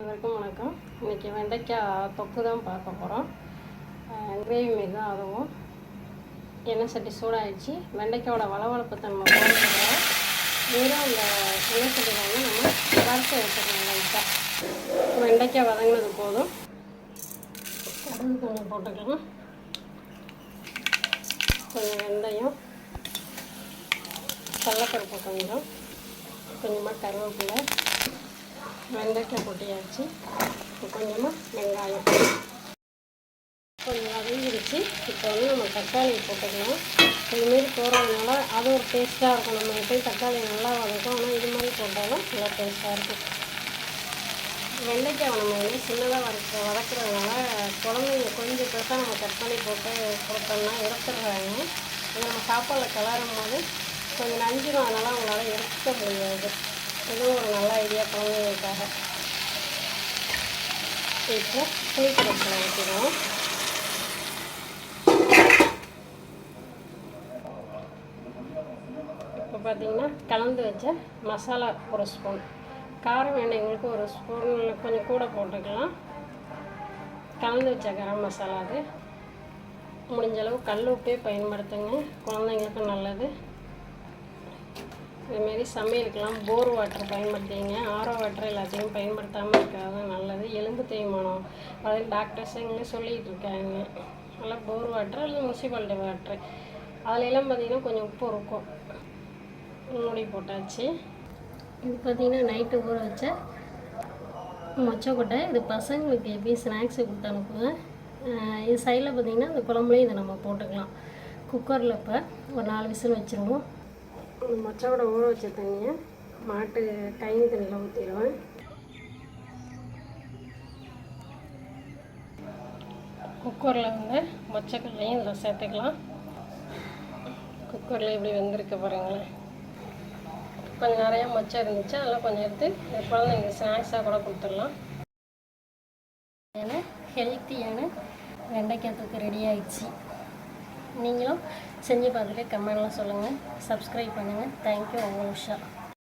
அனைவருக்கும் வணக்கம். இன்றைக்கி வெண்டைக்காய் தொக்கு தான் பார்க்க போகிறோம். கிரேவி மாரி தான். அதுவும் எண்ணெய் சட்டி சூடாகிடுச்சு. வெண்டைக்காயோட வளவளப்பு தன்மை போகிறதுக்காக வெறும் அந்த எண்ணெய் சட்டியில் வந்து நம்ம வறுத்து எடுத்துக்கலாம். லைட்டாக வெண்டைக்காய் வதங்கினது போதும். கடுகு கொஞ்சம் போட்டுக்கலாம், கொஞ்சம் வெந்தயம், கடலைப்பருப்பு கொஞ்சமாக கருவேப்பிலை, வெண்டைக்காய் கொட்டியாச்சு. கொஞ்சமாக வெங்காயம் கொஞ்சம் வதங்கிடுச்சு. இப்போ வந்து நம்ம தக்காளி போட்டுக்கலாம். இதுமாரி போடுறதுனால அது ஒரு டேஸ்ட்டாக இருக்கும். நம்ம எப்போயும் தக்காளி நல்லா வதக்கும், ஆனால் இது மாதிரி போட்டாலும் நல்லா டேஸ்ட்டாக இருக்கும். வெண்டைக்காய் நம்ம வந்து சின்னதாக வதக்குறதுனால குழந்தைங்க கொஞ்சம் பெருசாக நம்ம கட் பண்ணி போட்டு கொடுத்தோம்னா எடுத்துடுறாங்க. அதை நம்ம சாப்பாடில் கலரும் போது கொஞ்சம் நஞ்சிடும், அதனால் அவங்களால எடுக்க முடியாது. இதுவும் ஒரு நல்ல ஐடியா குழந்தைங்களுக்காக. இப்போ புளிக்கரைசலை ஊற்றிடுவோம். இப்போ பார்த்திங்கன்னா கலந்து வச்ச மசாலா ஒரு ஸ்பூன், காரம் வேண்டியவங்களுக்கு ஒரு ஸ்பூன் கொஞ்சம் கூட போட்டுக்கலாம். கலந்து வச்ச கரம் மசாலா, அது முடிஞ்சளவு கல் உப்பே பயன்படுத்துங்க, குழந்தைங்களுக்கும் நல்லது. இதுமாரி சமையலுக்கெல்லாம் போர் வாட்டர் பயன்படுத்திங்க. ஆரோ வாட்டர் எல்லாத்தையும் பயன்படுத்தாமல் இருக்கிறது தான் நல்லது. எலும்பு தேய்மானம் அதாவது டாக்டர்ஸ் எங்கே சொல்லிகிட்டு இருக்காங்க. நல்லா போர் வாட்டர் அல்லது முனிசிபாலிட்டி வாட்ரு, அதிலெல்லாம் பார்த்திங்கன்னா கொஞ்சம் உப்பு இருக்கும். மூடி போட்டாச்சு. இது பார்த்திங்கன்னா நைட்டு ஊற வச்ச மொச்சக்கொட்டை. இது பசங்களுக்கு எப்படி ஸ்நாக்ஸு கொடுத்து அனுப்புவேன். இது சைடில் பார்த்திங்கன்னா இந்த குழம்புலையும் இதை நம்ம போட்டுக்கலாம். குக்கரில் இப்போ ஒரு 4 விசில் வச்சுருவோம். மொச்சோட ஊற வச்ச தண்ணியை மாட்டு கைனி தண்ணியில் ஊற்றிடுவேன். குக்கரில் வந்து மொச்சக்கல்லையும் இதில் சேர்த்துக்கலாம். குக்கரில் எப்படி வெந்திருக்க பாருங்களேன். கொஞ்சம் நிறையா மொச்சை இருந்துச்சு, அதெல்லாம் கொஞ்சம் எடுத்து குழந்தைங்க ஸ்நாக்ஸாக கூட கொடுத்துடலாம். ஹெல்த்தியான வெண்டைக்காய் தொக்கு ரெடி ஆகிடுச்சு. நீங்களும் செஞ்சு பார்த்துட்டு கமெண்ட்லாம் சொல்லுங்கள். சப்ஸ்கிரைப் பண்ணுங்கள். தேங்க்யூ. உங்கள் உஷா.